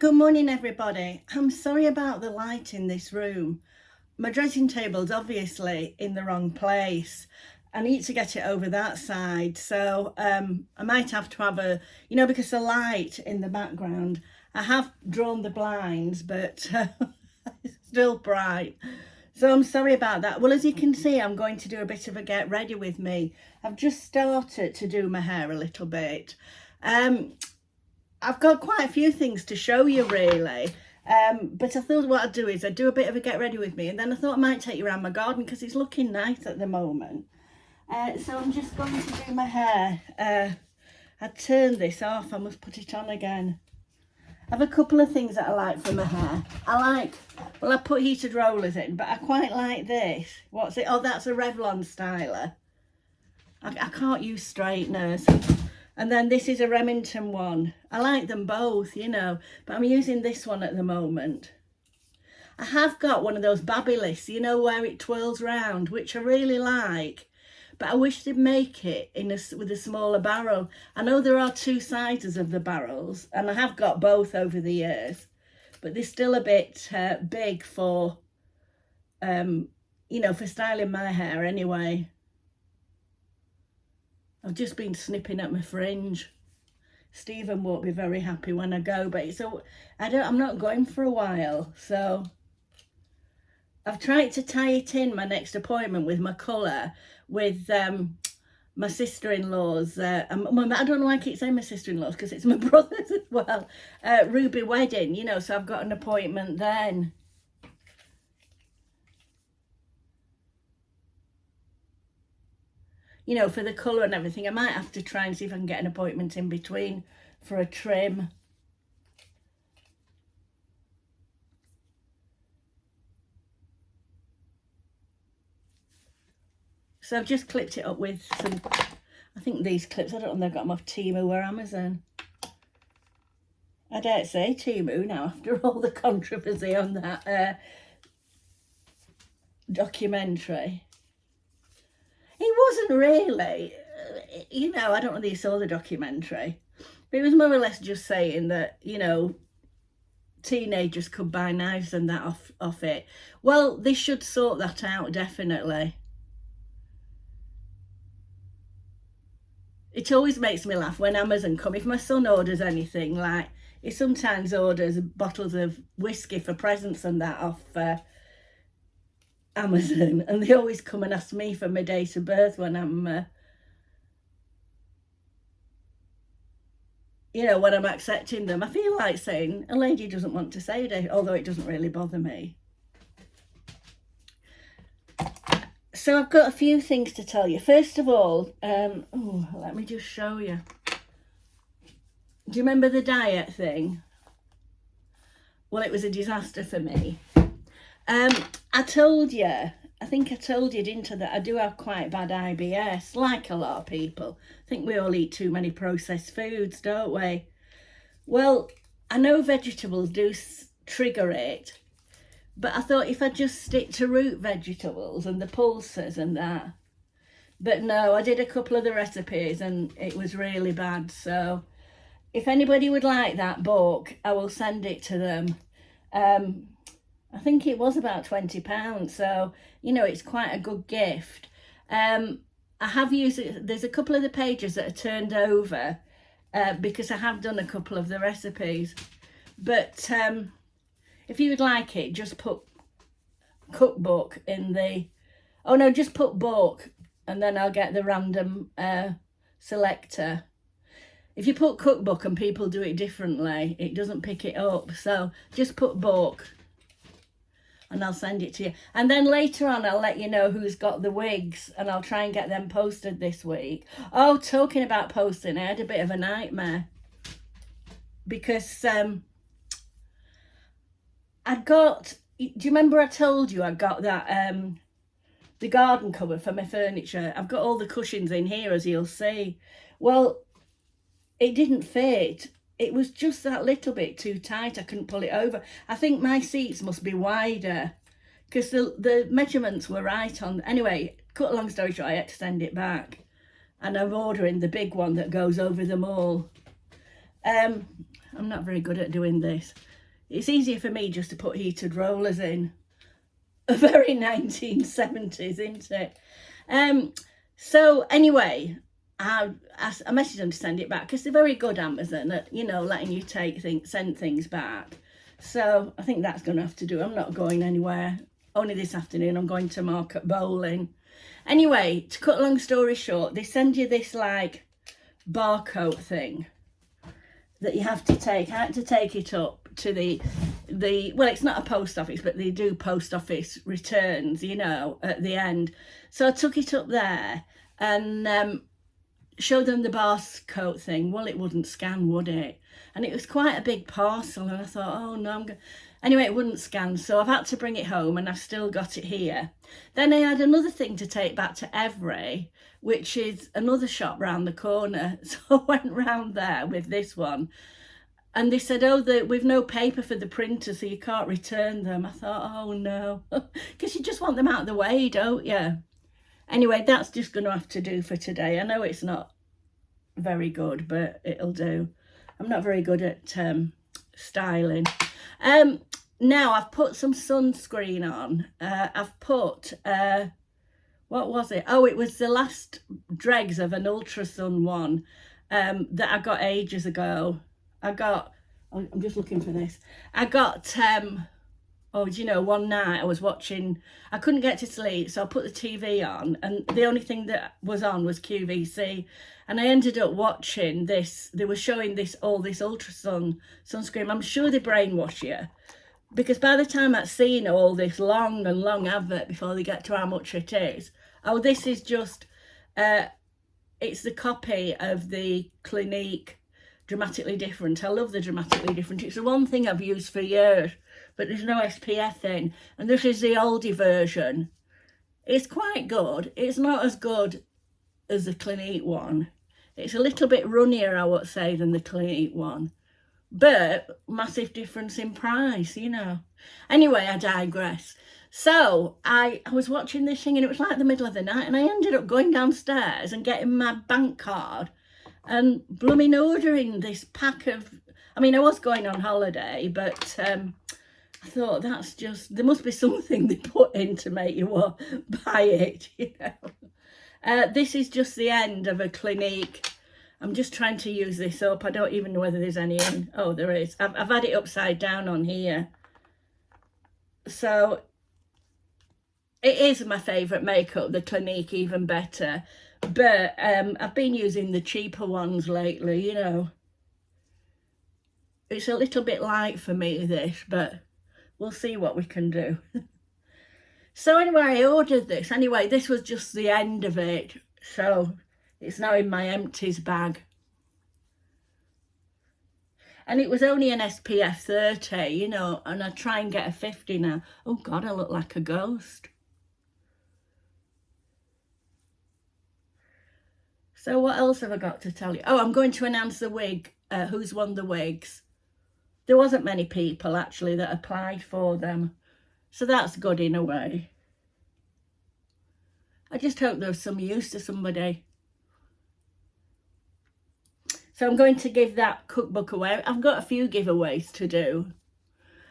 Good morning, everybody. I'm sorry about the light in this room. My dressing table's obviously in the wrong place. I need to get it over that side, so I might have to have because the light in the background, I have drawn the blinds, but it's still bright. So I'm sorry about that. Well, as you can see, I'm going to do a bit of a get ready with me. I've just started to do my hair a little bit. I've got quite a few things to show you, really. But I thought what I'd do is I'd do a bit of a get ready with me, and then I thought I might take you around my garden because it's looking nice at the moment. So I'm just going to do my hair. I turned this off, I must put it on again. I have a couple of things that I like for my hair. I put heated rollers in, but I quite like this. What's it? Oh, that's a Revlon styler. I can't use straighteners. And then this is a Remington one. I like them both, but I'm using this one at the moment. I have got one of those Babyliss, where it twirls round, which I really like. But I wish they'd make it with a smaller barrel. I know there are two sizes of the barrels, and I have got both over the years. But they're still a bit big for, for styling my hair anyway. I've just been snipping at my fringe. Stephen won't be very happy when I go, but I'm not going for a while, so I've tried to tie it in my next appointment with my colour with my sister-in-law's. I don't know why I keep saying my sister-in-law's because it's my brother's as well. Ruby wedding, so I've got an appointment then. For the colour and everything. I might have to try and see if I can get an appointment in between for a trim. So I've just clipped it up with some, I think these clips, I don't know if they've got them off Temu or Amazon. I dare say Temu now after all the controversy on that documentary. It wasn't really, I don't know if you saw the documentary, but it was more or less just saying that, teenagers could buy knives and that off it. Well, they should sort that out, definitely. It always makes me laugh when Amazon come. If my son orders anything, like he sometimes orders bottles of whiskey for presents and that off Amazon, and they always come and ask me for my date of birth when I'm when I'm accepting them. I feel like saying a lady doesn't want to say it, although it doesn't really bother me. So I've got a few things to tell you. First of all, let me just show you. Do you remember the diet thing? Well, it was a disaster for me. I told you, I think I told you, didn't I, that I do have quite bad IBS, like a lot of people. I think we all eat too many processed foods, don't we? Well, I know vegetables do trigger it, but I thought if I just stick to root vegetables and the pulses and that. But no, I did a couple of the recipes and it was really bad. So if anybody would like that book, I will send it to them. I think it was about £20, so it's quite a good gift. I have used it. There's a couple of the pages that are turned over because I have done a couple of the recipes. But if you would like it, just put cookbook in the, just put book, and then I'll get the random selector. If you put cookbook and people do it differently, it doesn't pick it up. So just put book, and I'll send it to you. And then later on, I'll let you know who's got the wigs, and I'll try and get them posted this week. Oh, talking about posting, I had a bit of a nightmare because do you remember I told you I got that, the garden cover for my furniture? I've got all the cushions in here, as you'll see. Well, it didn't fit. It was just that little bit too tight. I couldn't pull it over. I think my seats must be wider because the measurements were right on. Anyway, cut a long story short, I had to send it back. And I'm ordering the big one that goes over them all. I'm not very good at doing this. It's easier for me just to put heated rollers in. A very 1970s, isn't it? So anyway, I messaged them to send it back because they're very good, Amazon, at, you know, letting you send things back. So I think that's going to have to do. I'm not going anywhere. Only this afternoon I'm going to Market Bowling. Anyway, to cut a long story short, they send you this like barcode thing that you have to take. I had to take it up to the well, it's not a post office, but they do post office returns, you know, at the end. So I took it up there and showed them the barcode thing. Well, it wouldn't scan, would it? And it was quite a big parcel, and I thought, oh no, anyway, it wouldn't scan, so I've had to bring it home, and I've still got it here. Then I had another thing to take back to Every, which is another shop round the corner. So I went round there with this one, and they said, oh, we've no paper for the printer, so you can't return them. I thought, oh no, because you just want them out of the way, don't you? Anyway, that's just going to have to do for today. I know it's not very good, but it'll do. I'm not very good at styling. Now I've put some sunscreen on. I've put, what was it? Oh, it was the last dregs of an Ultra Sun one that I got ages ago. I'm just looking for this. I got, oh, do you know, one night I was watching, I couldn't get to sleep, so I put the TV on, and the only thing that was on was QVC, and I ended up watching this. They were showing all this Ultra sunscreen. I'm sure they brainwash you, because by the time I'd seen all this long and long advert before they get to how much it is, oh, this is just, it's the copy of the Clinique Dramatically Different. I love the Dramatically Different. It's the one thing I've used for years, but there's no SPF in, and this is the oldie version. It's quite good. It's not as good as the Clinique one. It's a little bit runnier, I would say, than the Clinique one, but massive difference in price, you know. Anyway, I digress. So I was watching this thing, and it was like the middle of the night, and I ended up going downstairs and getting my bank card and blooming ordering this pack of, I mean, I was going on holiday, but I thought, that's just, there must be something they put in to make you want to buy it, you know. This is just the end of a Clinique. I'm just trying to use this up. I don't even know whether there's any in. Oh, there is. I've had it upside down on here. So it is my favourite makeup, the Clinique, even better. But I've been using the cheaper ones lately, you know. It's a little bit light for me, this, but we'll see what we can do. So anyway, I ordered this. Anyway, this was just the end of it. So it's now in my empties bag. And it was only an SPF 30, you know, and I try and get a 50 now. Oh God, I look like a ghost. So what else have I got to tell you? Oh, I'm going to announce the wig, who's won the wigs. There wasn't many people actually that applied for them, so that's good in a way. I just hope there's some use to somebody. So I'm going to give that cookbook away. I've got a few giveaways to do.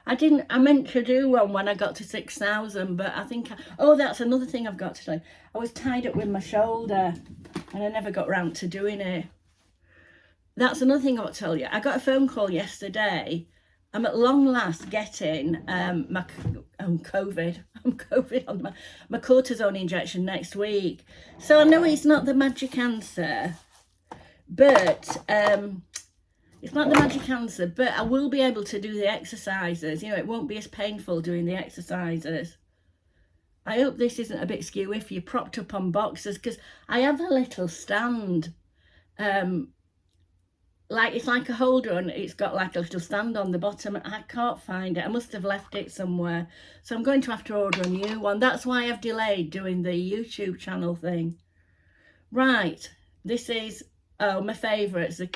I meant to do one when I got to 6,000, but I think, oh, that's another thing I've got to do. I was tied up with my shoulder and I never got round to doing it. That's another thing I'll tell you. I got a phone call yesterday. I'm at long last getting my COVID. I'm COVID on my cortisone injection next week. So I know it's not the magic answer, but it's not the magic answer, but I will be able to do the exercises. You know, it won't be as painful doing the exercises. I hope this isn't a bit skew if you're propped up on boxes, because I have a little stand. Like, it's like a holder, and it's got like a little stand on the bottom. I can't find it. I must have left it somewhere. So I'm going to have to order a new one. That's why I've delayed doing the YouTube channel thing. Right, this is, oh, my favourites, the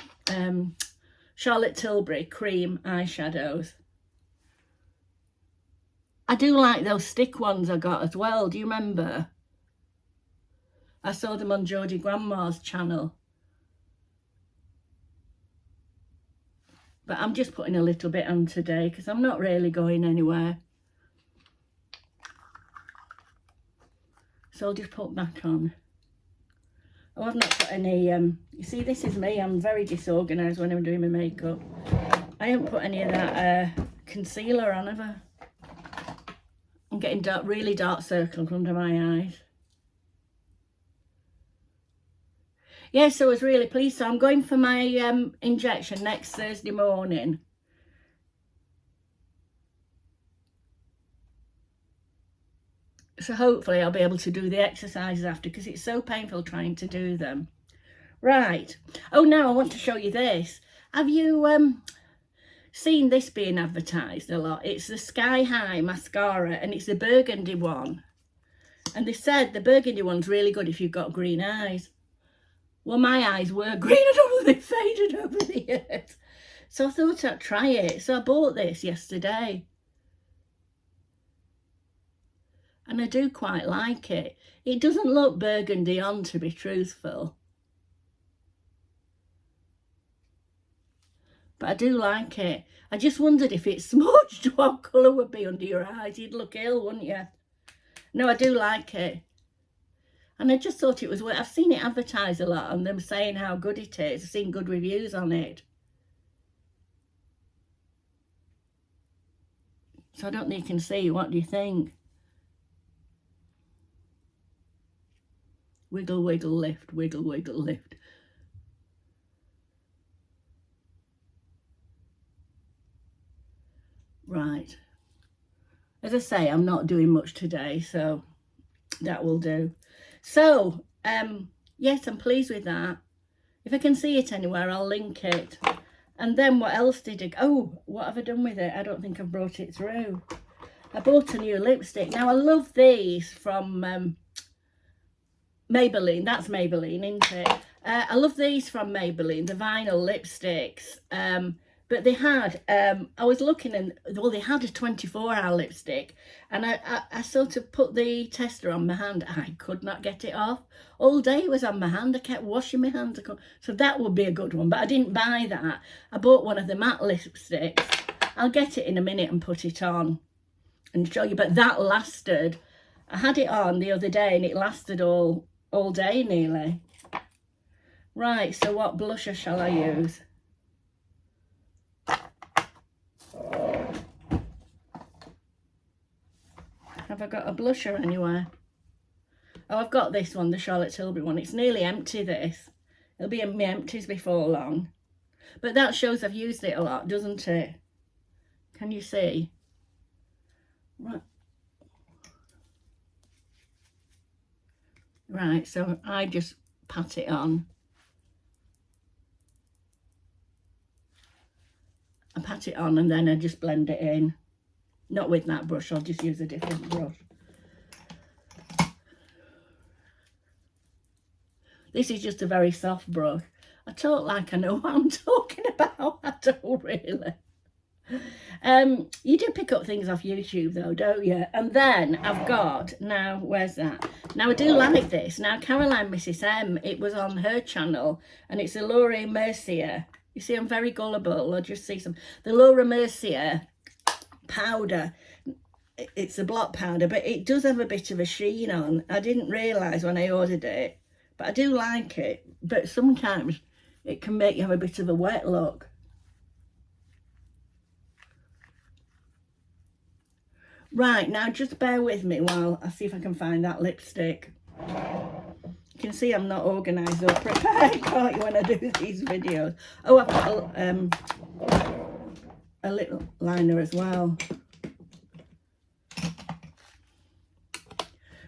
Charlotte Tilbury cream eyeshadows. I do like those stick ones I got as well. Do you remember? I saw them on Geordie Grandma's channel. But I'm just putting a little bit on today because I'm not really going anywhere. So I'll just put that on. Oh, I've not put any, you see, this is me. I'm very disorganised when I'm doing my makeup. I haven't put any of that concealer on, have I? I'm getting dark, really dark circles under my eyes. Yeah, so I was really pleased. So I'm going for my injection next Thursday morning. So hopefully I'll be able to do the exercises after, because it's so painful trying to do them. Right. Oh, now I want to show you this. Have you seen this being advertised a lot? It's the Sky High mascara, and it's the burgundy one. And they said the burgundy one's really good if you've got green eyes. Well, my eyes were green. I don't know if they've faded over the years. So I thought I'd try it. So I bought this yesterday. And I do quite like it. It doesn't look burgundy on, to be truthful. But I do like it. I just wondered if it smudged, what colour would be under your eyes. You'd look ill, wouldn't you? No, I do like it. And I just thought it was worth. I've seen it advertised a lot and them saying how good it is. I've seen good reviews on it. So I don't think you can see. What do you think? Wiggle, wiggle, lift, wiggle, wiggle, lift. Right. As I say, I'm not doing much today, so that will do. So, yes, I'm pleased with that. If I can see it anywhere, I'll link it. And then what else did I... Oh, what have I done with it? I don't think I've brought it through. I bought a new lipstick. Now, I love these from Maybelline. That's Maybelline, isn't it? I love these from Maybelline, the vinyl lipsticks. But they had, I was looking and, well, they had a 24-hour lipstick. And I sort of put the tester on my hand. I could not get it off. All day it was on my hand. I kept washing my hands. So that would be a good one. But I didn't buy that. I bought one of the matte lipsticks. I'll get it in a minute and put it on and show you. But that lasted. I had it on the other day and it lasted all day nearly. Right, so what blusher shall I use? Have I got a blusher anywhere? Oh, I've got this one, the Charlotte Tilbury one. It's nearly empty, this. It'll be in my empties before long. But that shows I've used it a lot, doesn't it? Can you see? Right. Right, so I just pat it on. I pat it on and then I just blend it in. Not with that brush, I'll just use a different brush. This is just a very soft brush. I talk like I know what I'm talking about. I don't really. You do pick up things off YouTube though, don't you? And then I've got, now, where's that? Now I do like this. Now Caroline Mrs. M, it was on her channel and it's a Laura Mercier. You see, I'm very gullible. I'll just see some. The Laura Mercier powder. It's a block powder, but it does have a bit of a sheen on. I didn't realise when I ordered it, but I do like it. But sometimes it can make you have a bit of a wet look. Right, now just bear with me while I see if I can find that lipstick. You can see I'm not organised or prepared, can't you, when I do these videos. Oh, I've got a little liner as well.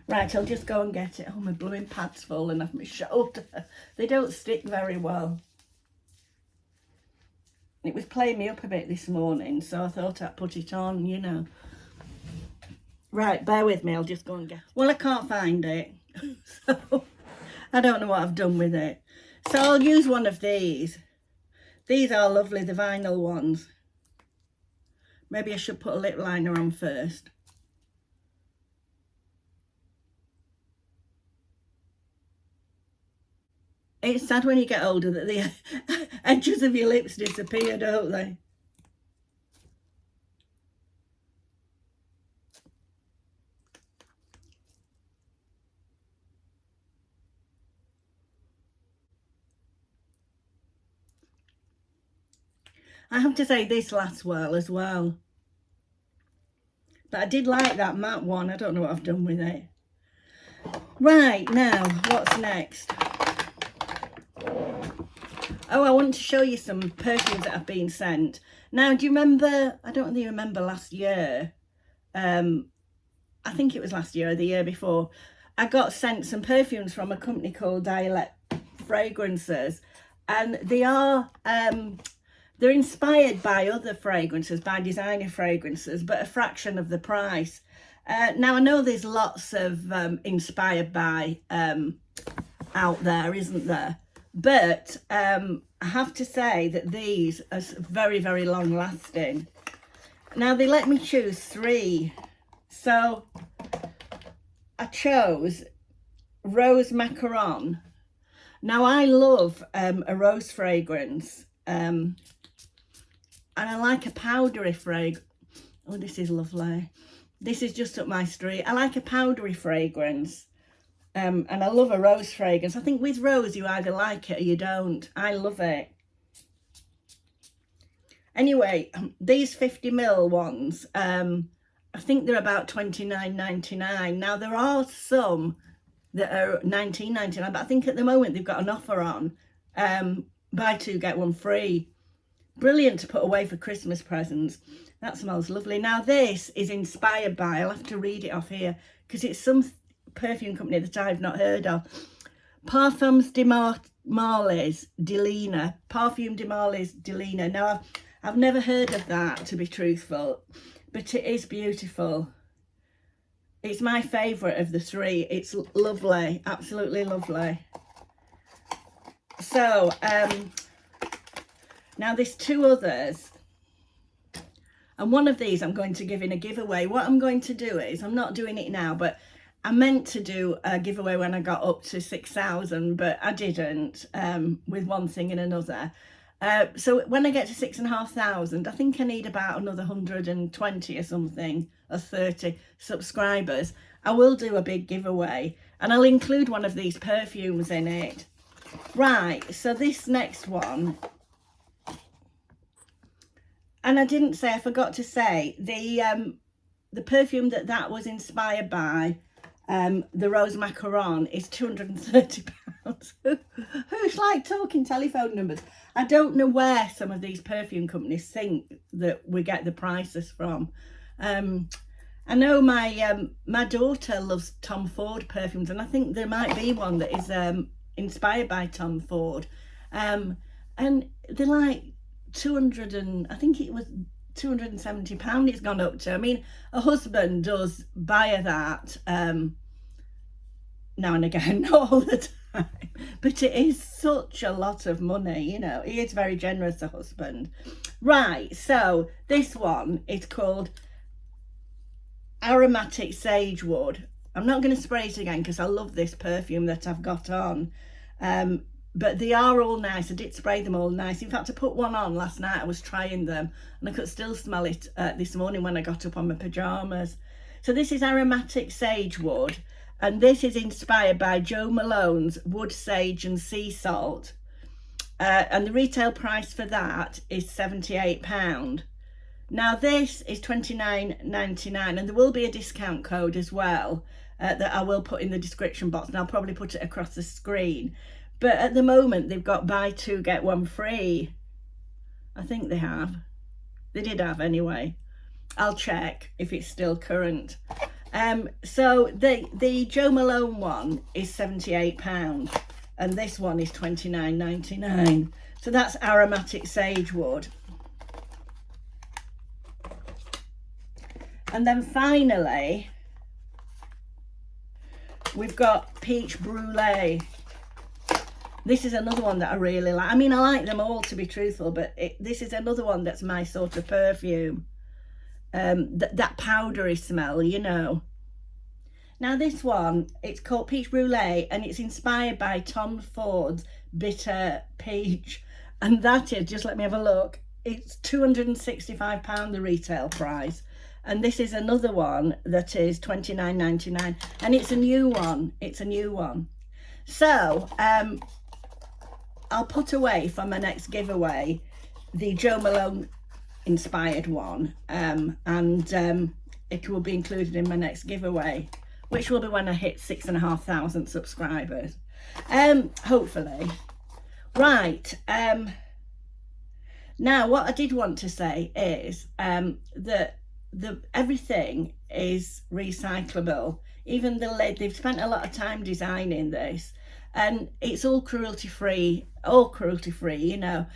Right, I'll just go and get it. Oh, my blooming pad's falling off my shoulder. They don't stick very well. It was playing me up a bit this morning, so I thought I'd put it on, you know. Right, bear with me, I'll just go and get it. Well, I can't find it, so I don't know what I've done with it. So I'll use one of these. These are lovely, the vinyl ones. Maybe I should put a lip liner on first. It's sad when you get older that the edges of your lips disappear, don't they? I have to say this lasts well as well. But I did like that matte one. I don't know what I've done with it. Right, now, what's next? Oh, I want to show you some perfumes that have been sent. Now, do you remember, I don't really remember last year. I think it was last year or the year before. I got sent some perfumes from a company called Dialect Fragrances. And they are, they're inspired by other fragrances, by designer fragrances, but a fraction of the price. Now, I know there's lots of inspired by out there, isn't there? But I have to say that these are very, very long lasting. Now, they let me choose 3. So I chose Rose Macaron. Now, I love a rose fragrance. And I like a powdery fragrance. Oh, this is lovely. This is just up my street. I like a powdery fragrance. And I love a rose fragrance. I think with rose, you either like it or you don't. I love it. Anyway, these 50ml ones, I think they're about $29.99. Now, there are some that are $19.99, but I think at the moment they've got an offer on. Buy 2, get 1 free. Brilliant to put away for Christmas presents. That smells lovely. Now, this is inspired by, I'll have to read it off here, because it's some perfume company that I've not heard of. Perfumes de Marley's Delina. Parfum de Marley's Delina. Now, I've never heard of that, to be truthful, but it is beautiful. It's my favourite of the 3. It's lovely, absolutely lovely. So, now there's 2 others. And one of these I'm going to give in a giveaway. What I'm going to do is, I'm not doing it now, but I meant to do a giveaway when I got up to 6,000, but I didn't, with one thing and another. So when I get to 6,500, I think I need about another 120 or something, or 30 subscribers. I will do a big giveaway, and I'll include one of these perfumes in it. Right, so this next one, and I forgot to say, the perfume that was inspired by, the Rose Macaron, is £230. Who's like talking telephone numbers? I don't know where some of these perfume companies think that we get the prices from. I know my daughter loves Tom Ford perfumes, and I think there might be one that is inspired by Tom Ford. And they're like 200 and I think it was £270 it's gone up to. I mean, a husband does buy that now and again, not all the time, but it is such a lot of money, you know. He is very generous, a husband. Right, so this one is called Aromatic Sagewood. I'm not going to spray it again because I love this perfume that I've got on. But they are all nice. I did spray them all nice. In fact, I put one on last night. I was trying them and I could still smell it this morning when I got up on my pyjamas. So this is Aromatic Sagewood, and this is inspired by Jo Malone's Wood, Sage and Sea Salt. And the retail price for that is £78. Now this is $29.99, and there will be a discount code as well that I will put in the description box, and I'll probably put it across the screen. But at the moment, they've got buy 2, get 1 free. I think they have. They did have anyway. I'll check if it's still current. So the Jo Malone one is £78, and this one is $29.99. So that's Aromatic Sagewood. And then finally, we've got Peach Brulee. This is another one that I really like. I mean, I like them all, to be truthful, but this is another one that's my sort of perfume. That powdery smell, you know. Now this one, it's called Peach Brulee, and it's inspired by Tom Ford's Bitter Peach. And that is, just let me have a look, it's £265 the retail price. And this is another one that is $29.99, and it's a new one. It's a new one. So, I'll put away for my next giveaway the Joe Malone inspired one, and it will be included in my next giveaway, which will be when I hit 6,500 subscribers, hopefully. Right, now what I did want to say is that everything is recyclable. Even the lid, they've spent a lot of time designing this, and it's all cruelty free, you know.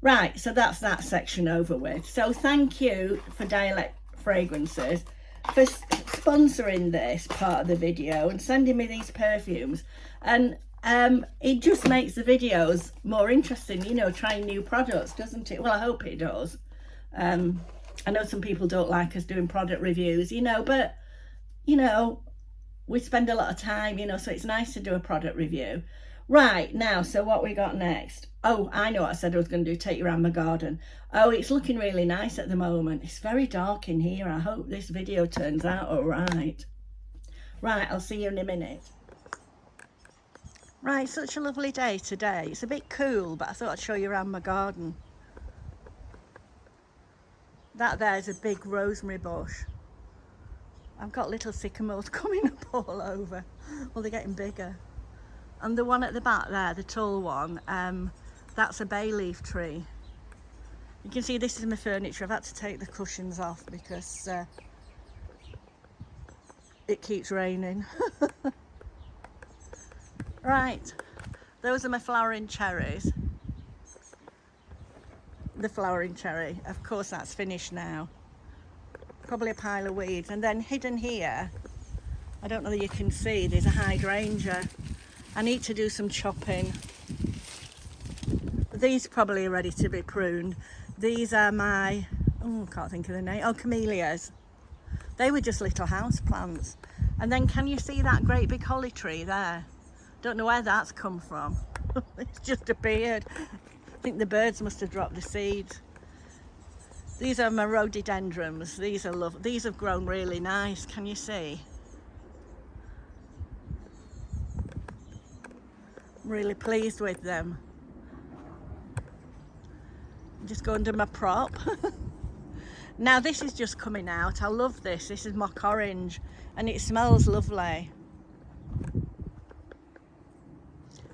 Right, so that's that section over with. So thank you for Dialect Fragrances for sponsoring this part of the video and sending me these perfumes. And it just makes the videos more interesting, you know, trying new products, doesn't it? Well, I hope it does. I know some people don't like us doing product reviews, you know, but, you know, we spend a lot of time, you know, so it's nice to do a product review. Right, now, so what we got next? Oh, I know what I said I was going to do, take you around my garden. Oh, it's looking really nice at the moment. It's very dark in here. I hope this video turns out all right. Right, I'll see you in a minute. Right, such a lovely day today. It's a bit cool, but I thought I'd show you around my garden. That there's a big rosemary bush. I've got little sycamores coming up all over. Well, they're getting bigger. And the one at the back there, the tall one, that's a bay leaf tree. You can see this is my furniture. I've had to take the cushions off because it keeps raining. Right, those are my flowering cherries. The flowering cherry, of course that's finished now. Probably a pile of weeds. And then hidden here, I don't know that you can see, there's a hydrangea. I need to do some chopping. These probably are ready to be pruned. These are my, oh, I can't think of the name, oh, camellias. They were just little house plants. And then can you see that great big holly tree there? Don't know where that's come from. It's just appeared. I think the birds must have dropped the seeds. These are my rhododendrons. These are these have grown really nice. Can you see? I'm really pleased with them. Just go under my prop. Now this is just coming out. I love this. This is mock orange and it smells lovely.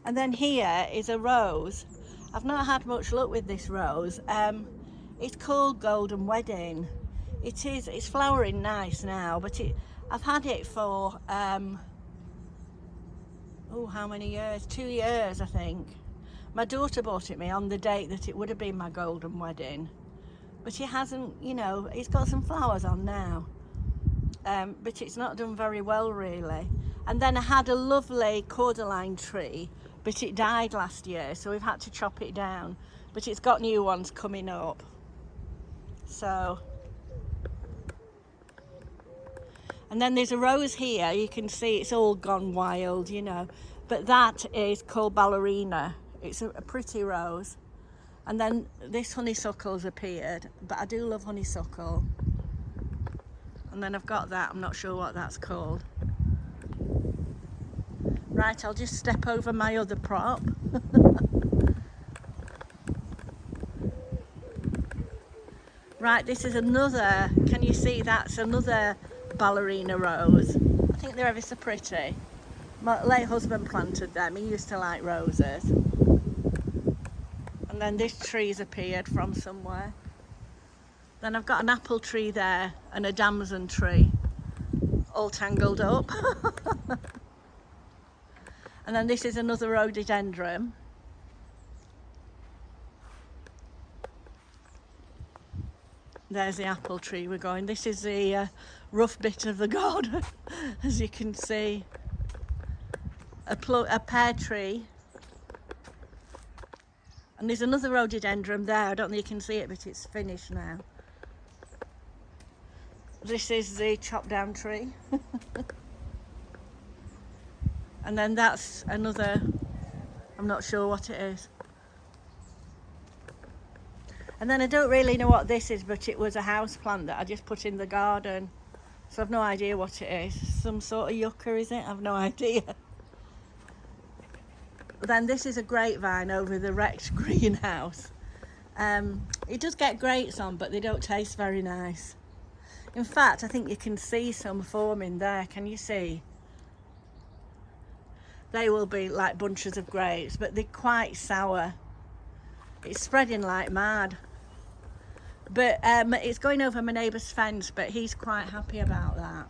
And then here is a rose. I've not had much luck with this rose. It's called Golden Wedding. It's flowering nice now, but I've had it for oh, how many years? 2 years, I think. My daughter bought it me on the date that it would have been my golden wedding, but it hasn't, you know, it's got some flowers on now, but it's not done very well really. And then I had a lovely cordyline tree, but it died last year, so we've had to chop it down, but it's got new ones coming up. So, and then there's a rose here, you can see it's all gone wild, you know, but that is called ballerina. It's a pretty rose. And then this honeysuckle's appeared, but I do love honeysuckle. And then I've got that, I'm not sure what that's called. Right, I'll just step over my other prop. Right, this is another, can you see that's another ballerina rose. I think they're ever so pretty. My late husband planted them, he used to like roses. And then this tree's appeared from somewhere. Then I've got an apple tree there and a damson tree, all tangled up. And then this is another rhododendron. There's the apple tree we're going. This is the rough bit of the garden, as you can see. A pear tree. And there's another rhododendron there. I don't think you can see it, but it's finished now. This is the chopped down tree. And then that's another, I'm not sure what it is. And then I don't really know what this is, but it was a house plant that I just put in the garden. So I've no idea what it is. Some sort of yucca, is it? I've no idea. Then this is a grapevine over the wrecked greenhouse. It does get grates on, but they don't taste very nice. In fact, I think you can see some forming there. Can you see? They will be like bunches of grapes, but they're quite sour. It's spreading like mad. But it's going over my neighbour's fence, but he's quite happy about that.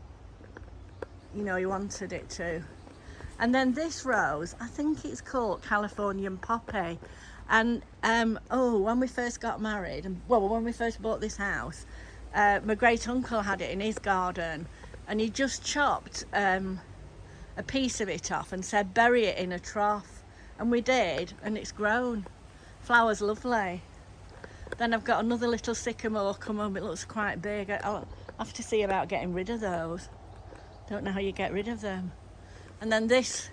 You know, he wanted it to. And then this rose, I think it's called Californian Poppy. And when we first got married, and well, when we first bought this house, my great uncle had it in his garden, and he just chopped a piece of it off and said bury it in a trough, and we did, and it's grown. Flowers lovely. Then I've got another little sycamore come up. It looks quite big. I'll have to see about getting rid of those. Don't know how you get rid of them. And then this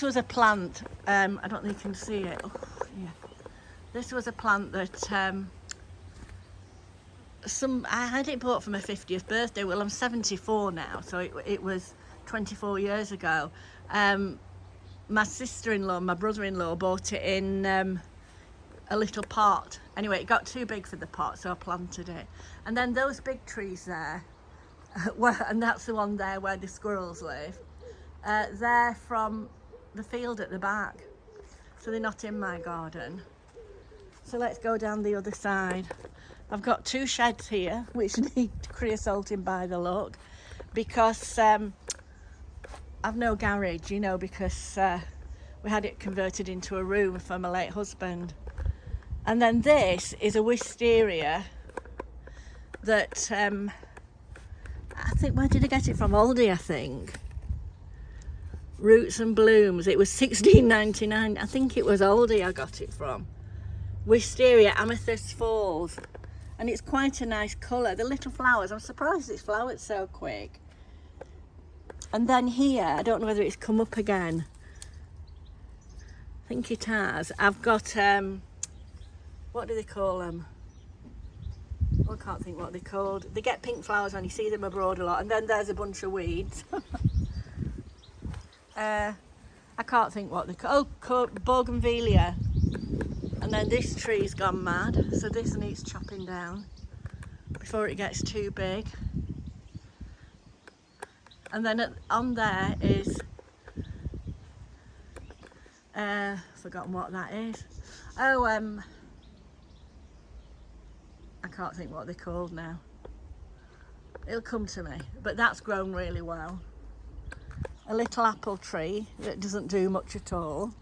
was a plant. I don't think you can see it. Oh, yeah. This was a plant that I had it bought for my 50th birthday. Well, I'm 74 now, so it was 24 years ago. My sister-in-law, my brother-in-law bought it in a little pot. Anyway, it got too big for the pot, so I planted it. And then those big trees there, and that's the one there where the squirrels live, they're from the field at the back, so they're not in my garden. So let's go down the other side. I've got 2 sheds here which need creosoting by the look, because I've no garage, you know, because we had it converted into a room for my late husband. And then this is a wisteria that I think, where did I get it from? Aldi, I think. Roots and Blooms. It was $16.99. I think it was Aldi I got it from. Wisteria Amethyst Falls. And it's quite a nice colour. The little flowers, I'm surprised it's flowered so quick. And then here, I don't know whether it's come up again. I think it has. I've got, what do they call them? I can't think what they're called. They get pink flowers when you see them abroad a lot. And then there's a bunch of weeds. I can't think what they're called. Oh, bougainvillea. And then this tree's gone mad, so this needs chopping down before it gets too big. And then on there is, forgotten what that is. Oh, I can't think what they're called now. It'll come to me, but that's grown really well. A little apple tree that doesn't do much at all.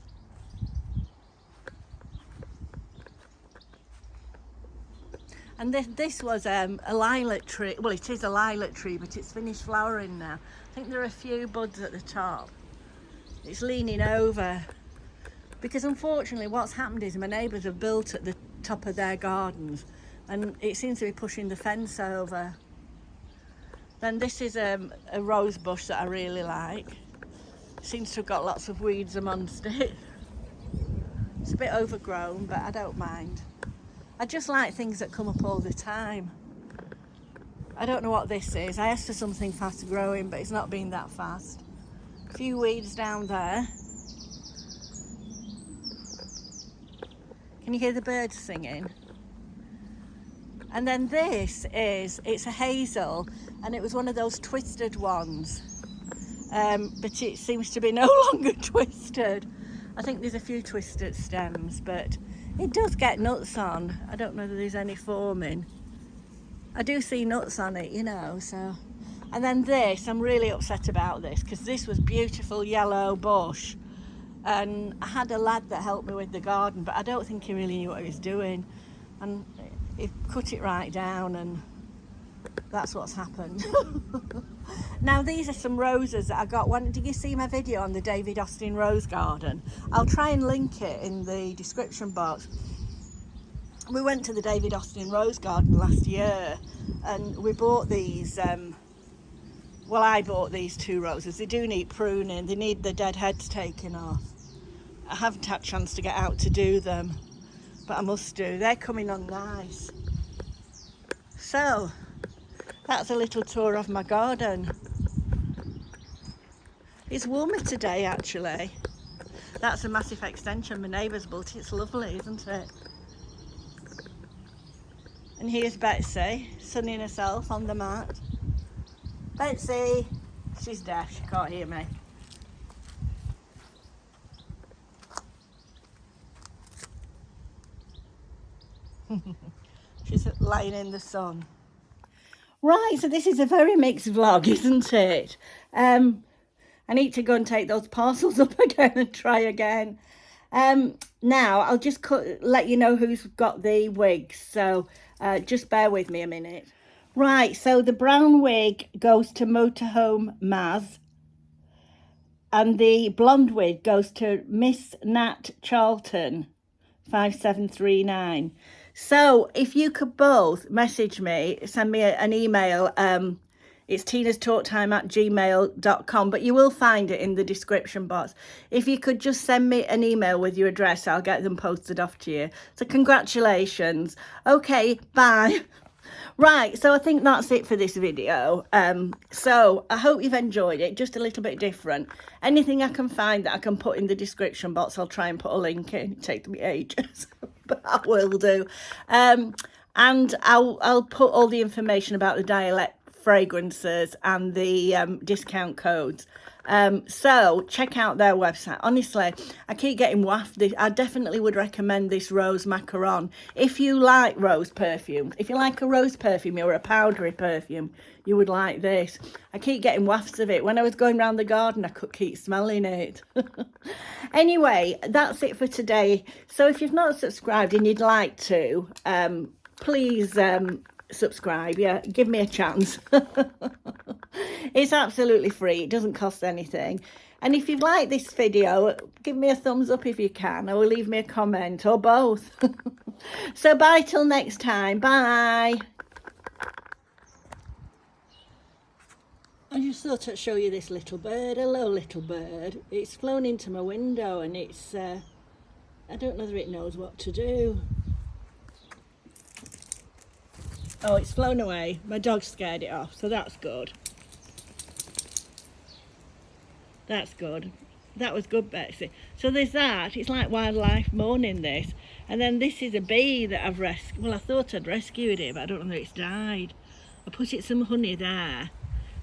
And this was a lilac tree. Well, it is a lilac tree, but it's finished flowering now. I think there are a few buds at the top. It's leaning over. Because unfortunately what's happened is my neighbours have built at the top of their gardens, and it seems to be pushing the fence over. Then this is a rose bush that I really like. Seems to have got lots of weeds amongst it. It's a bit overgrown, but I don't mind. I just like things that come up all the time. I don't know what this is. I asked for something fast growing, but it's not been that fast. A few weeds down there. Can you hear the birds singing? And then it's a hazel, and it was one of those twisted ones. But it seems to be no longer twisted. I think there's a few twisted stems, but it does get nuts on. I don't know if there's any forming. I do see nuts on it, you know, so. And then this, I'm really upset about this, because this was beautiful yellow bush. And I had a lad that helped me with the garden, but I don't think he really knew what he was doing. And he cut it right down, and that's what's happened. Now these are some roses that I got. Did you see my video on the David Austin rose garden? I'll try and link it in the description box. We went to the David Austin rose garden last year, and we bought these, well, I bought these 2 roses. They do need pruning, they need the dead heads taken off. I haven't had a chance to get out to do them, but I must do. They're coming on nice. So that's a little tour of my garden. It's warmer today actually. That's a massive extension. My neighbour's built it. It's lovely, isn't it? And here's Betsy, sunning herself on the mat. Betsy! She's deaf, she can't hear me. She's lying in the sun. Right, so this is a very mixed vlog, isn't it? I need to go and take those parcels up again and try again. Now, I'll just let you know who's got the wigs, so just bear with me a minute. Right, so the brown wig goes to Motorhome Maz, and the blonde wig goes to Miss Nat Charlton 5739. So if you could both message me, send me an email. It's tinastalktime@gmail.com, but you will find it in the description box. If you could just send me an email with your address, I'll get them posted off to you. So congratulations. Okay, bye. Right, so I think that's it for this video. So I hope you've enjoyed it, just a little bit different. Anything I can find that I can put in the description box, I'll try and put a link in. It takes me ages, but I will do. And I'll put all the information about the Dialect fragrances and the discount codes. So check out their website. Honestly, I keep getting wafted. I definitely would recommend this rose macaron if you like rose perfume. If you like a rose perfume or a powdery perfume, you would like this. I keep getting wafts of it. When I was going around the garden, I could keep smelling it. Anyway, that's it for today. So if you've not subscribed and you'd like to, please subscribe. Yeah, give me a chance. It's absolutely free. It doesn't cost anything. And if you've liked this video, give me a thumbs up if you can, or leave me a comment, or both. So bye till next time. Bye. I just thought I'd show you this little bird. Hello, little bird. It's flown into my window, and it's I don't know whether it knows what to do. Oh, it's flown away. My dog scared it off, so that's good. That's good. That was good, Betsy. So there's that. It's like wildlife mourning, this. And then this is a bee that I've rescued. Well, I thought I'd rescued it, but I don't know if it's died. I put it some honey there.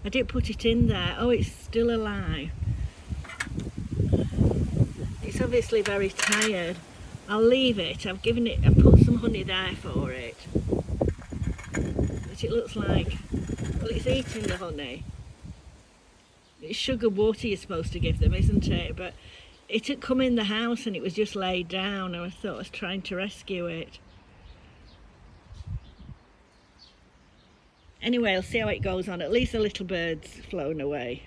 I did put it in there. Oh, it's still alive. It's obviously very tired. I'll leave it. I've put some honey there for it. But it looks like, well, it's eating the honey. It's sugar water you're supposed to give them, isn't it? But it had come in the house and it was just laid down, and I thought I was trying to rescue it. Anyway, I'll see how it goes on. At least the little bird's flown away.